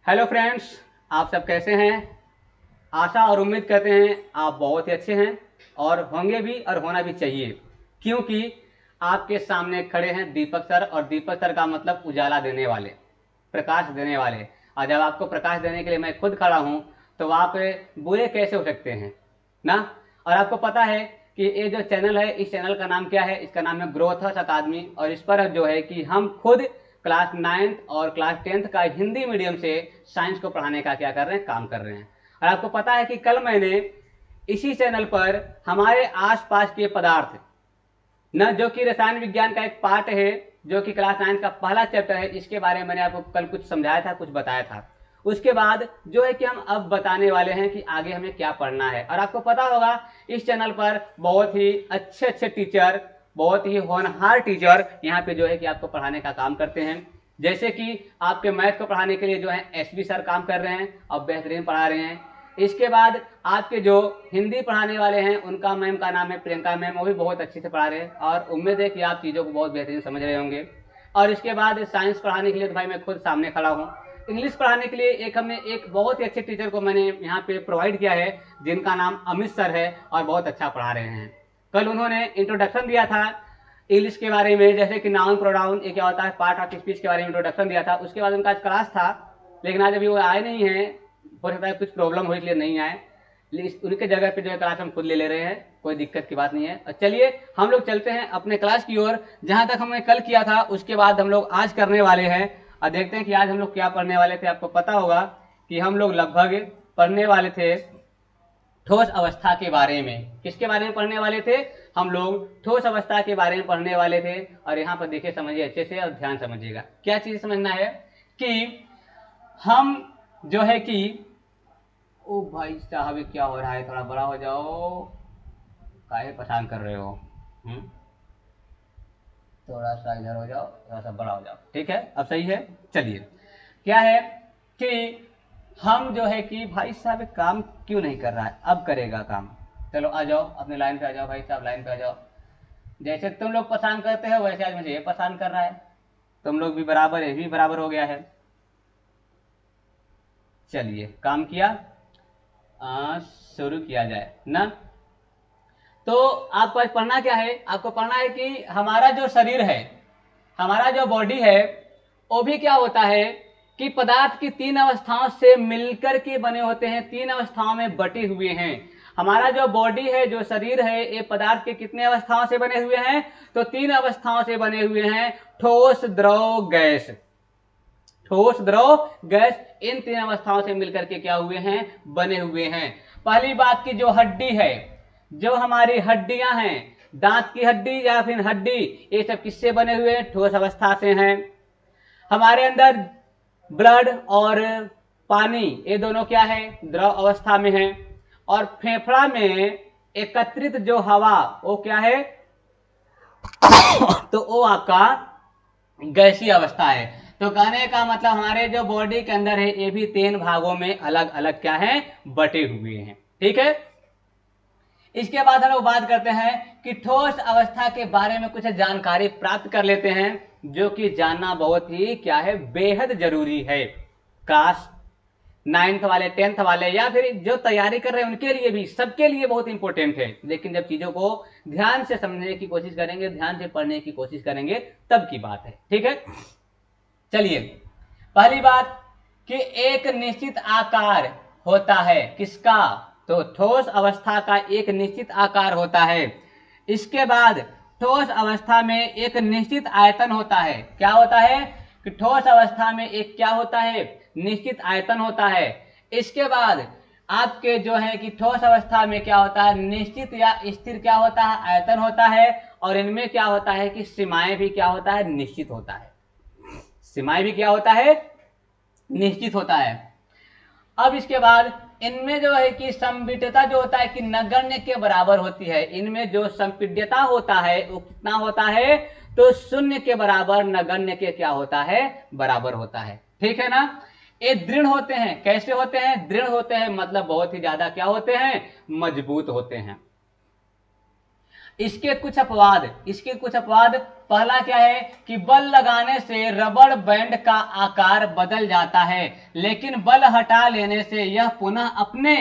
Hello friends, आप सब कैसे हैं। आशा और उम्मीद करते हैं आप बहुत ही अच्छे हैं और होंगे भी और होना भी चाहिए, क्योंकि आपके सामने खड़े हैं दीपक सर। और दीपक सर का मतलब उजाला देने वाले, प्रकाश देने वाले। और जब आपको प्रकाश देने के लिए मैं खुद खड़ा हूं तो आप बुरे कैसे हो सकते हैं ना। और आपको पता है कि ये जो चैनल है, इस चैनल का नाम क्या है? इसका नाम है ग्रोथर्स अकादमी। और इस पर जो है कि हम खुद क्लास 9th और क्लास 10th का हिंदी मीडियम से साइंस को पढ़ाने का क्या कर रहे हैं, काम कर रहे हैं। और आपको पता है कि कल मैंने इसी चैनल पर हमारे आसपास के पदार्थ न, जो कि रसायन विज्ञान का एक पार्ट है, जो कि क्लास 9 का पहला चैप्टर है, इसके बारे में मैंने आपको कल कुछ समझाया था, कुछ बताया था। उसके बाद जो है कि हम अब बताने वाले हैं कि आगे हमें क्या पढ़ना है। और आपको पता होगा इस चैनल पर बहुत ही अच्छे अच्छे टीचर, बहुत ही होनहार टीचर यहाँ पे जो है कि आपको पढ़ाने का काम करते हैं। जैसे कि आपके मैथ को पढ़ाने के लिए जो है एसबी सर काम कर रहे हैं और बेहतरीन पढ़ा रहे हैं। इसके बाद आपके जो हिंदी पढ़ाने वाले हैं उनका मैम का नाम है प्रियंका मैम, वो भी बहुत अच्छे से पढ़ा रहे हैं और उम्मीद है कि आप चीज़ों को बहुत बेहतरीन समझ रहे होंगे। और इसके बाद साइंस पढ़ाने के लिए तो भाई मैं खुद सामने खड़ा हूँ। इंग्लिश पढ़ाने के लिए एक बहुत ही अच्छे टीचर को मैंने यहाँ पे प्रोवाइड किया है, जिनका नाम अमित सर है और बहुत अच्छा पढ़ा रहे हैं। कल उन्होंने इंट्रोडक्शन दिया था इंग्लिश के बारे में, जैसे कि नाउन प्रोनाउन ये क्या होता है, पार्ट ऑफ स्पीच के बारे में इंट्रोडक्शन दिया था। उसके बाद उनका आज क्लास था, लेकिन आज अभी वो आए नहीं हैं, हो सकता है कुछ प्रॉब्लम हो इसलिए नहीं आए। उनके जगह पे जो है क्लास हम खुद ले रहे हैं, कोई दिक्कत की बात नहीं है। और चलिए हम लोग चलते हैं अपने क्लास की ओर। जहां तक हमने कल किया था उसके बाद हम लोग आज करने वाले हैं और देखते हैं कि आज हम लोग क्या पढ़ने वाले थे। आपको पता होगा कि हम लोग लगभग पढ़ने वाले थे ठोस अवस्था के बारे में। किसके बारे में पढ़ने वाले थे? हम लोग ठोस अवस्था के बारे में पढ़ने वाले थे। और यहाँ पर देखिए, समझिए अच्छे से और ध्यान समझिएगा। क्या चीज समझना है कि हम जो है कि, ओ भाई साहब ये क्या हो रहा है, थोड़ा बड़ा हो जाओ, काहे परेशान कर रहे हो। हम्म थोड़ा सा इधर हो जाओ, थोड़ा सा बड़ा हो जाओ, ठीक है, अब सही है। चलिए, क्या है कि हम जो है कि भाई साहब काम क्यों नहीं कर रहा है, अब करेगा काम। चलो आ जाओ, अपने लाइन पे आ जाओ भाई साहब, लाइन पे आ जाओ। जैसे तुम लोग परेशान करते हो वैसे आज मुझे ये परेशान कर रहा है। तुम लोग भी बराबर, ये भी बराबर हो गया है। चलिए काम किया, शुरू किया जाए ना। तो आपको आज पढ़ना क्या है? आपको पढ़ना है कि हमारा जो शरीर है, हमारा जो बॉडी है, वो भी क्या होता है कि पदार्थ की तीन अवस्थाओं से मिलकर के बने होते हैं, तीन अवस्थाओं में बटे हुए हैं। हमारा जो बॉडी है, जो शरीर है, ये पदार्थ के कितने अवस्थाओं से बने हुए हैं? तो तीन अवस्थाओं से बने हुए हैं, ठोस, द्रव, गैस। ठोस, द्रव, गैस, इन तीन अवस्थाओं से मिलकर के क्या हुए हैं, बने हुए हैं। पहली बात की जो हड्डी है, जो हमारी हड्डियां हैं, दांत की हड्डी या फिर हड्डी, ये सब किससे बने हुए हैं? ठोस अवस्था से हैं। हमारे अंदर ब्लड और पानी, ये दोनों क्या है? द्रव अवस्था में है। और फेफड़ा में एकत्रित जो हवा, वो क्या है? तो वो आपका गैसीय अवस्था है। तो कहने का मतलब हमारे जो बॉडी के अंदर है, ये भी तीन भागों में अलग अलग क्या है, बटे हुए हैं। ठीक है। इसके बाद हम लोग बात करते हैं कि ठोस अवस्था के बारे में कुछ जानकारी प्राप्त कर लेते हैं, जो कि जानना बहुत ही क्या है, बेहद जरूरी है। क्लास 9th वाले, 10th वाले, या फिर जो तैयारी कर रहे हैं उनके लिए भी, सबके लिए बहुत इंपॉर्टेंट है। लेकिन जब चीजों को ध्यान से समझने की कोशिश करेंगे, ध्यान से पढ़ने की कोशिश करेंगे, तब की बात है। ठीक है। चलिए, पहली बात कि एक निश्चित आकार होता है, किसका? तो ठोस अवस्था का एक निश्चित आकार होता है। इसके बाद ठोस अवस्था में एक निश्चित आयतन होता है। क्या होता है कि ठोस अवस्था में एक क्या होता है, निश्चित आयतन होता है। इसके बाद आपके जो है कि ठोस अवस्था में क्या होता है, निश्चित या स्थिर क्या होता है, आयतन होता है। और इनमें क्या होता है कि सीमाएं भी क्या होता है, निश्चित होता है। सीमाएं भी क्या होता है, निश्चित होता है। अब इसके बाद इनमें जो है कि संपीड्यता जो होता है कि नगण्य के बराबर होती है। इनमें जो संपीड्यता होता है वो कितना होता है, तो शून्य के बराबर, नगण्य के क्या होता है, बराबर होता है। ठीक है ना। ये दृढ़ होते हैं। कैसे होते हैं? दृढ़ होते हैं, मतलब बहुत ही ज्यादा क्या होते हैं, मजबूत होते हैं। इसके कुछ अपवाद पहला क्या है कि बल लगाने से रबड़ बैंड का आकार बदल जाता है, लेकिन बल हटा लेने से यह पुनः अपने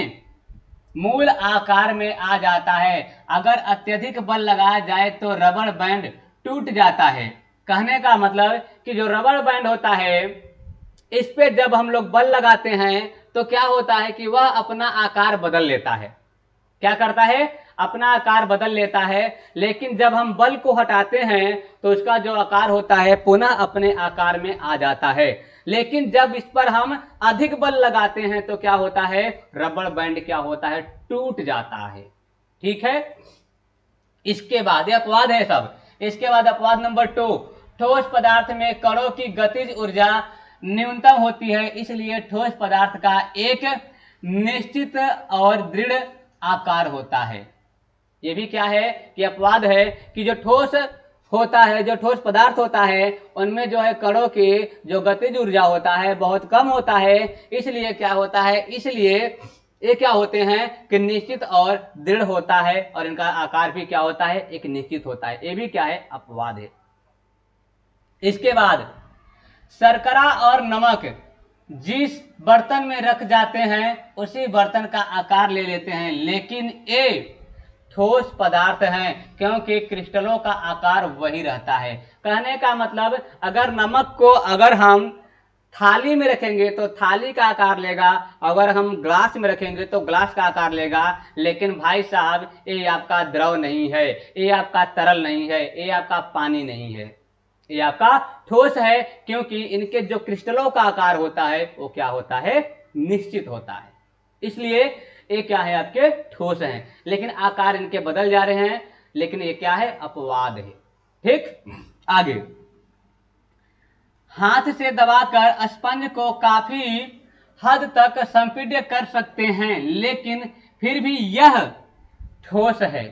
मूल आकार में आ जाता है। अगर अत्यधिक बल लगाया जाए तो रबड़ बैंड टूट जाता है। कहने का मतलब कि जो रबड़ बैंड होता है इस पे जब हम लोग बल लगाते हैं तो क्या होता है कि वह अपना आकार बदल लेता है। क्या करता है? अपना आकार बदल लेता है, लेकिन जब हम बल को हटाते हैं तो उसका जो आकार होता है पुनः अपने आकार में आ जाता है। लेकिन जब इस पर हम अधिक बल लगाते हैं तो क्या होता है? रबड़ बैंड क्या होता है? टूट जाता है। ठीक है। इसके बाद ये अपवाद है सब। इसके बाद अपवाद नंबर 2, ठोस पदार्थ में कणों की गतिज ऊर्जा न्यूनतम होती है, इसलिए ठोस पदार्थ का एक निश्चित और दृढ़ आकार होता है। ये भी क्या है कि अपवाद है कि जो ठोस होता है, जो ठोस पदार्थ होता है उनमें जो है कणों की जो गतिज ऊर्जा होता है बहुत कम होता है, इसलिए क्या होता है, इसलिए ये क्या होते हैं कि निश्चित और दृढ़ होता है और इनका आकार भी क्या होता है? एक निश्चित होता है। ये भी क्या है? अपवाद है। इसके बाद शर्करा और नमक जिस बर्तन में रख जाते हैं उसी बर्तन का आकार ले लेते हैं, लेकिन ये ठोस पदार्थ हैं क्योंकि क्रिस्टलों का आकार वही रहता है। कहने का मतलब अगर नमक को अगर हम थाली में रखेंगे तो थाली का आकार लेगा, अगर हम ग्लास में रखेंगे तो ग्लास का आकार लेगा, लेकिन भाई साहब ये आपका द्रव नहीं है, ये आपका तरल नहीं है, ये आपका पानी नहीं है, ये आपका ठोस है, क्योंकि इनके जो क्रिस्टलों का आकार होता है वो क्या होता है? निश्चित होता है। इसलिए ये क्या है? आपके ठोस हैं, लेकिन आकार इनके बदल जा रहे हैं, लेकिन ये क्या है? अपवाद है। ठीक। आगे, हाथ से दबाकर स्पंज को काफी हद तक संपीड्य कर सकते हैं, लेकिन फिर भी यह ठोस है।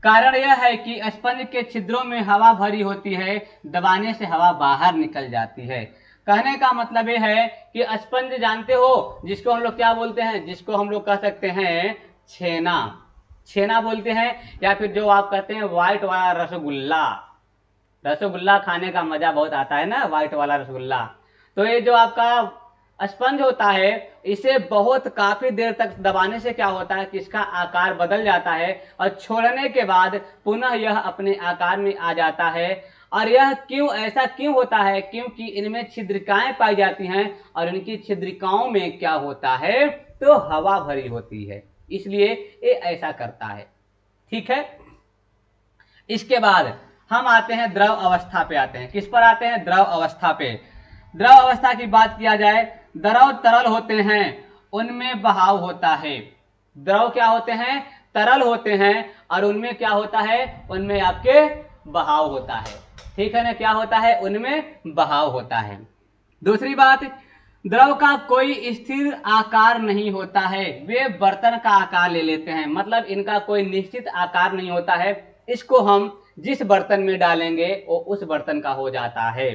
कारण यह है कि स्पंज के छिद्रों में हवा भरी होती है, दबाने से हवा बाहर निकल जाती है। कहने का मतलब यह है कि स्पंज जानते हो जिसको हम लोग क्या बोलते हैं? जिसको हम लोग कह सकते हैं छेना, छेना बोलते हैं, या फिर जो आप कहते हैं व्हाइट वाला रसगुल्ला। रसगुल्ला खाने का मजा बहुत आता है ना, व्हाइट वाला रसगुल्ला। तो ये जो आपका स्पंज होता है इसे बहुत काफी देर तक दबाने से क्या होता है कि इसका आकार बदल जाता है और छोड़ने के बाद पुनः यह अपने आकार में आ जाता है। और यह क्यों ऐसा क्यों होता है? क्योंकि इनमें छिद्रिकाएं पाई जाती हैं और इनकी छिद्रिकाओं में क्या होता है? तो हवा भरी होती है, इसलिए ये ऐसा करता है। ठीक है। इसके बाद हम आते हैं द्रव अवस्था पे आते हैं। किस पर आते हैं? द्रव अवस्था पे। द्रव अवस्था की बात किया जाए, द्रव तरल होते हैं, उनमें बहाव होता है। द्रव क्या होते हैं? तरल होते हैं और उनमें क्या होता है? उनमें आपके बहाव होता है। ठीक है ना? क्या होता है? उनमें बहाव होता है। दूसरी बात, द्रव का कोई स्थिर आकार नहीं होता है, वे बर्तन का आकार ले लेते हैं, मतलब इनका कोई निश्चित आकार नहीं होता है। इसको हम जिस बर्तन में डालेंगे वो उस बर्तन का हो जाता है।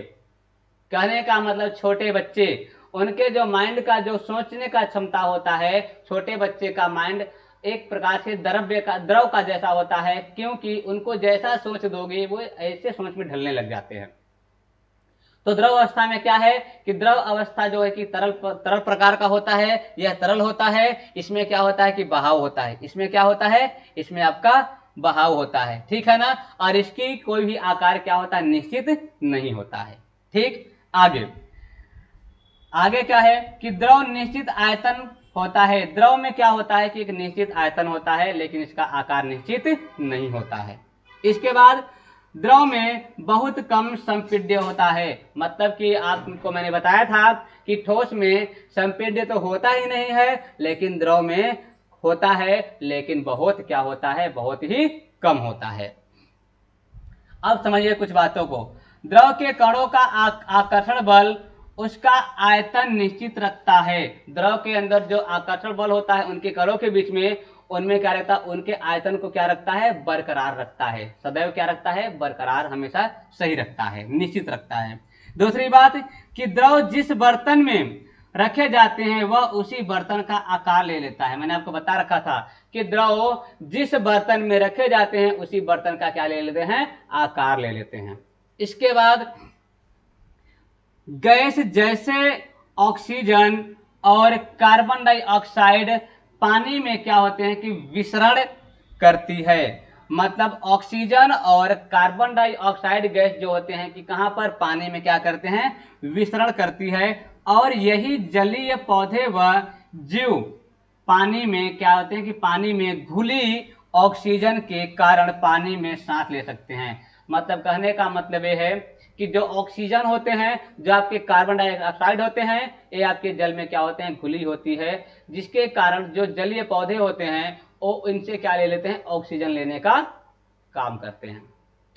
कहने का मतलब छोटे बच्चे, उनके जो माइंड का जो सोचने का क्षमता होता है, छोटे बच्चे का माइंड एक प्रकार से द्रव का जैसा होता है, क्योंकि उनको जैसा सोच दोगे वो ऐसे सोच में ढलने लग जाते हैं। तो द्रव अवस्था में क्या है कि द्रव अवस्था जो है कि तरल प्रकार का होता है, यह तरल होता है। इसमें क्या होता है कि बहाव होता है। इसमें क्या होता है? इसमें आपका बहाव होता है। ठीक है ना? और इसकी कोई भी आकार क्या होता है? निश्चित नहीं होता है। ठीक। आगे आगे क्या है कि द्रव निश्चित आयतन होता है। द्रव में क्या होता है कि एक निश्चित आयतन होता है, लेकिन इसका आकार निश्चित नहीं होता है। इसके बाद द्रव में बहुत कम संपीड्य होता है, मतलब कि आपको मैंने बताया था कि ठोस में संपीड्य तो होता ही नहीं है, लेकिन द्रव में होता है, लेकिन बहुत क्या होता है? बहुत ही कम होता है। अब समझिए कुछ बातों को। द्रव के कणों का आकर्षण बल उसका आयतन निश्चित रखता है। द्रव के अंदर जो आकर्षण बल होता है उनके कणों के बीच में, उनमें क्या रहता है? उनके आयतन को क्या रखता है? बरकरार रखता है। सदैव क्या रखता है? बरकरार, हमेशा सही रखता है, निश्चित रखता है। दूसरी बात कि द्रव जिस बर्तन में रखे जाते हैं वह उसी बर्तन का आकार ले लेता है। मैंने आपको बता रखा था कि द्रव जिस बर्तन में रखे जाते हैं उसी बर्तन का क्या ले लेते हैं, आकार ले लेते हैं। इसके बाद गैस जैसे ऑक्सीजन और कार्बन डाइऑक्साइड पानी में क्या होते हैं कि विसरण करती है। मतलब ऑक्सीजन और कार्बन डाइऑक्साइड गैस जो होते हैं कि कहां पर, पानी में क्या करते हैं, विसरण करती है। और यही जलीय पौधे व जीव पानी में क्या होते हैं कि पानी में घुली ऑक्सीजन के कारण पानी में सांस ले सकते हैं। मतलब कहने का मतलब ये है कि जो ऑक्सीजन होते हैं, जो आपके कार्बन डाइऑक्साइड होते हैं, ये आपके जल में क्या होते हैं, घुली होती है, जिसके कारण जो जलीय पौधे होते हैं वो इनसे क्या ले लेते हैं, ऑक्सीजन लेने का काम करते हैं।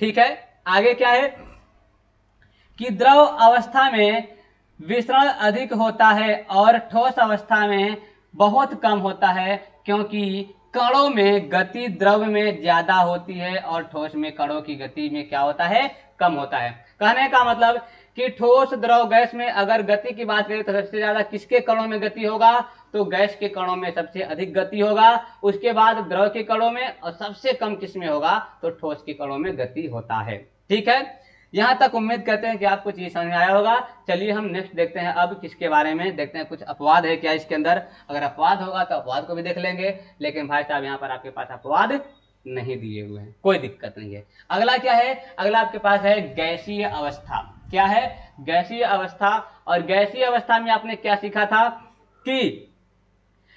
ठीक है, आगे क्या है कि द्रव अवस्था में विसरण अधिक होता है और ठोस अवस्था में बहुत कम होता है, क्योंकि कणों में गति द्रव में ज्यादा होती है और ठोस में कणों की गति में क्या होता है, कम होता है। कहने का मतलब कि ठोस द्रव गैस में अगर गति की बात करें तो सबसे ज्यादा किसके कणों में गति होगा, तो गैस के कणों में सबसे अधिक गति होगा, उसके बाद द्रव के कणों में, और सबसे कम किसमें होगा, तो ठोस के कणों में गति होता है। ठीक है, यहां तक उम्मीद करते हैं कि आपको चीज समझ में आया होगा। चलिए हम नेक्स्ट देखते हैं, अब किसके बारे में देखते हैं, कुछ अपवाद है क्या इसके अंदर। अगर अपवाद होगा तो अपवाद को भी देख लेंगे, लेकिन भाई साहब यहाँ पर आपके पास अपवाद नहीं दिए हुए हैं, कोई दिक्कत नहीं है। अगला क्या है, अगला आपके पास है गैसीय अवस्था। क्या है, गैसीय अवस्था। और गैसीय अवस्था में आपने क्या सीखा था कि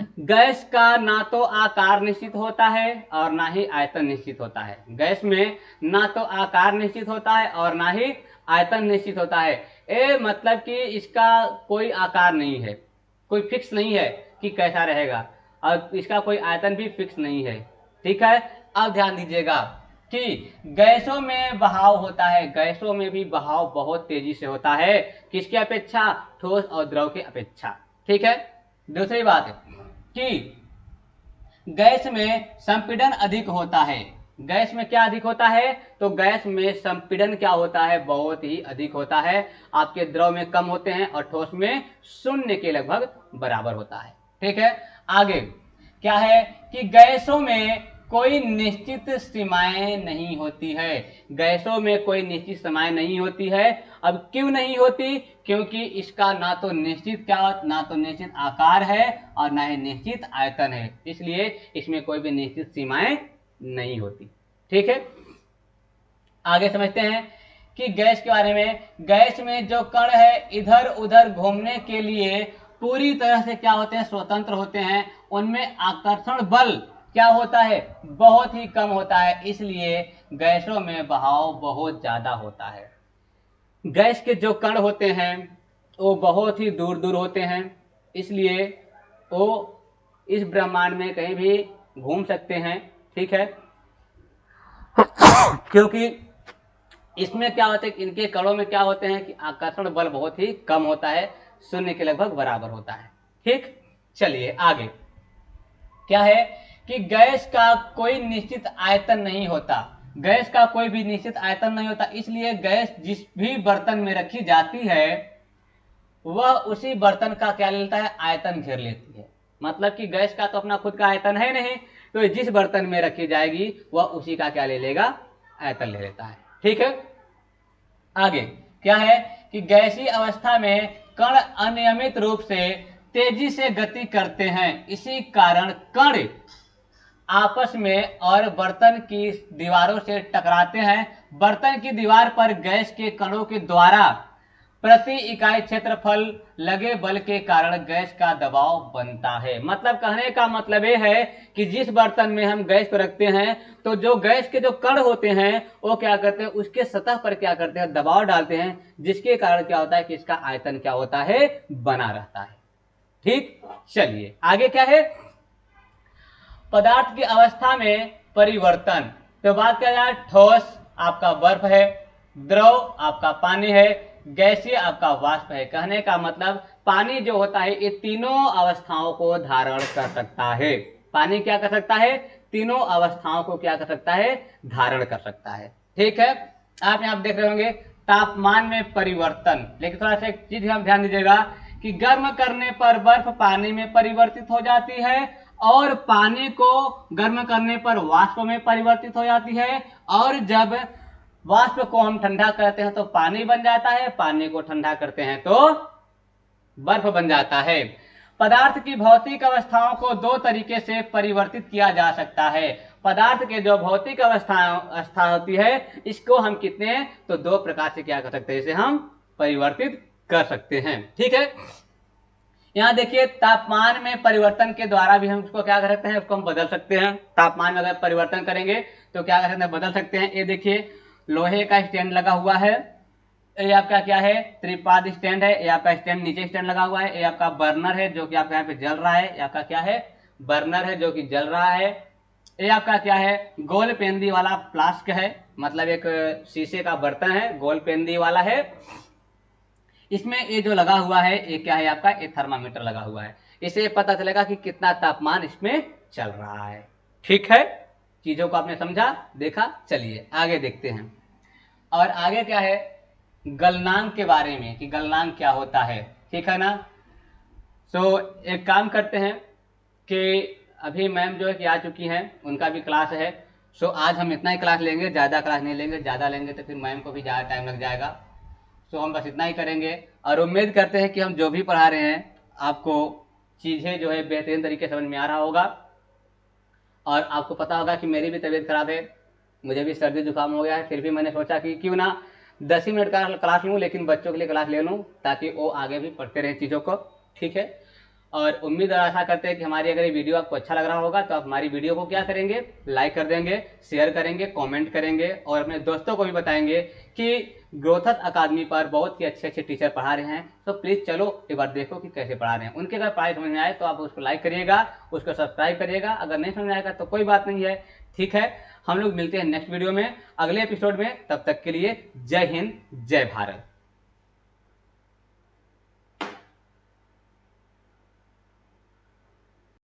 गैस का ना तो आकार निश्चित होता है और ना ही आयतन निश्चित होता है। गैस में ना तो आकार निश्चित होता है और ना ही आयतन निश्चित होता है। ए मतलब कि इसका कोई आकार नहीं है, कोई फिक्स नहीं है कि कैसा रहेगा, और इसका कोई आयतन भी फिक्स नहीं है। ठीक है, अब ध्यान दीजिएगा कि गैसों में बहाव होता है, गैसों में भी बहाव बहुत तेजी से होता है, किसके अपेक्षा, ठोस और द्रव के अपेक्षा। ठीक है, दूसरी बात है कि गैस में संपीड़न अधिक होता है। गैस में क्या अधिक होता है, तो गैस में संपीड़न क्या होता है, बहुत ही अधिक होता है। आपके द्रव में कम होते हैं और ठोस में शून्य के लगभग बराबर होता है। ठीक है, आगे क्या है कि गैसों में कोई निश्चित सीमाएं नहीं होती है। गैसों में कोई निश्चित सीमाएं नहीं होती है। अब क्यों नहीं होती, क्योंकि इसका ना तो निश्चित क्या, ना तो निश्चित आकार है और ना ही निश्चित आयतन है, इसलिए इसमें कोई भी निश्चित सीमाएं नहीं होती। ठीक है, आगे समझते हैं कि गैस के बारे में। गैस में जो कण है इधर उधर घूमने के लिए पूरी तरह से क्या होते हैं, स्वतंत्र होते हैं। उनमें आकर्षण बल क्या होता है, बहुत ही कम होता है, इसलिए गैसों में बहाव बहुत ज्यादा होता है। गैस के जो कण होते हैं वो बहुत ही दूर दूर होते हैं, इसलिए वो इस ब्रह्मांड में कहीं भी घूम सकते हैं। ठीक है, क्योंकि इसमें क्या होता है कि इनके कणों में क्या होते हैं कि आकर्षण बल बहुत ही कम होता है, शून्य के लगभग बराबर होता है। ठीक, चलिए आगे क्या है कि गैस का कोई निश्चित आयतन नहीं होता। गैस का कोई भी निश्चित आयतन नहीं होता, इसलिए गैस जिस भी बर्तन में रखी जाती है वह उसी बर्तन का क्या लेता है, आयतन घेर लेती है। मतलब कि गैस का तो अपना खुद का आयतन है नहीं, तो जिस बर्तन में रखी जाएगी वह उसी का क्या ले लेगा, आयतन ले लेता है। ठीक है, आगे क्या है कि गैसीय अवस्था में कण अनियमित रूप से तेजी से गति करते हैं, इसी कारण कण आपस में और बर्तन की दीवारों से टकराते हैं। बर्तन की दीवार पर गैस के कणों के द्वारा प्रति इकाई क्षेत्रफल लगे बल के कारण गैस का दबाव बनता है। मतलब कहने का मतलब ये है कि जिस बर्तन में हम गैस को रखते हैं तो जो गैस के जो कण होते हैं वो क्या करते हैं, उसके सतह पर क्या करते हैं, दबाव डालते हैं, जिसके कारण क्या होता है कि इसका आयतन क्या होता है, बना रहता है। ठीक, चलिए आगे क्या है, पदार्थ की अवस्था में परिवर्तन। तो बात किया जाए, ठोस आपका बर्फ है, द्रव आपका पानी है, गैसीय आपका वाष्प है। कहने का मतलब पानी जो होता है ये तीनों अवस्थाओं को धारण कर सकता है। पानी क्या कर सकता है, तीनों अवस्थाओं को क्या कर सकता है, धारण कर सकता है। ठीक है, आप यहाँ देख रहे होंगे तापमान में परिवर्तन। लेकिन थोड़ा सा एक चीज हम ध्यान दीजिएगा कि गर्म करने पर बर्फ पानी में परिवर्तित हो जाती है और पानी को गर्म करने पर वाष्प में परिवर्तित हो जाती है, और जब वाष्प को हम ठंडा करते हैं तो पानी बन जाता है, पानी को ठंडा करते हैं तो बर्फ बन जाता है। पदार्थ की भौतिक अवस्थाओं को दो तरीके से परिवर्तित किया जा सकता है। पदार्थ के जो भौतिक अवस्था होती है इसको हम कितने तो दो प्रकार से क्या कर सकते हैं, इसे हम परिवर्तित कर सकते हैं। ठीक है, यहाँ देखिए तापमान में परिवर्तन के द्वारा भी हम उसको क्या कर सकते हैं, उसको हम बदल सकते हैं। तापमान में अगर परिवर्तन करेंगे तो क्या कर सकते हैं, बदल सकते हैं। ये देखिए लोहे का स्टैंड लगा हुआ है, ये आपका क्या है त्रिपाद स्टैंड है, ये आपका स्टैंड नीचे स्टैंड लगा हुआ है, ये आपका बर्नर है जो कि आपका यहाँ पे जल रहा है, ये आपका क्या है बर्नर है जो कि जल रहा है। ये आपका क्या है गोल पेंदी वाला फ्लास्क है, मतलब एक शीशे का बर्तन है, गोल पेंदी वाला है। इसमें ये जो लगा हुआ है ये क्या है आपका, ये थर्मामीटर लगा हुआ है, इससे पता चलेगा कि कितना तापमान इसमें चल रहा है। ठीक है, चीजों को आपने समझा देखा, चलिए आगे देखते हैं। और आगे क्या है गलनांक के बारे में कि गलनांक क्या होता है। ठीक है ना, एक काम करते हैं कि अभी मैम जो है कि आ चुकी हैं, उनका भी क्लास है। आज हम इतना ही क्लास लेंगे, ज़्यादा क्लास नहीं लेंगे, ज़्यादा लेंगे तो फिर मैम को भी ज़्यादा टाइम लग जाएगा। हम बस इतना ही करेंगे और उम्मीद करते हैं कि हम जो भी पढ़ा रहे हैं आपको चीज़ें जो है बेहतरीन तरीके से समझ में आ रहा होगा। और आपको पता होगा कि मेरी भी तबीयत खराब है, मुझे भी सर्दी जुकाम हो गया है, फिर भी मैंने सोचा कि क्यों ना 10 ही मिनट का क्लास लूँ, लेकिन बच्चों के लिए क्लास ले लूँ ताकि वो आगे भी पढ़ते रहें चीज़ों को। ठीक है, और उम्मीद और आशा करते हैं कि हमारी अगर ये वीडियो आपको अच्छा लग रहा होगा तो आप हमारी वीडियो को क्या करेंगे, लाइक कर देंगे, शेयर करेंगे, कमेंट करेंगे और अपने दोस्तों को भी बताएंगे कि ग्रोथक अकादमी पर बहुत ही अच्छे अच्छे टीचर पढ़ा रहे हैं। तो प्लीज़ चलो एक बार देखो कि कैसे पढ़ा रहे हैं। उनके अगर पढ़ाई समझ में आए तो आप उसको लाइक करिएगा, उसको सब्सक्राइब करिएगा, अगर नहीं समझ में आएगा तो कोई बात नहीं है। ठीक है, हम लोग मिलते हैं नेक्स्ट वीडियो में, अगले एपिसोड में। तब तक के लिए जय हिंद, जय भारत।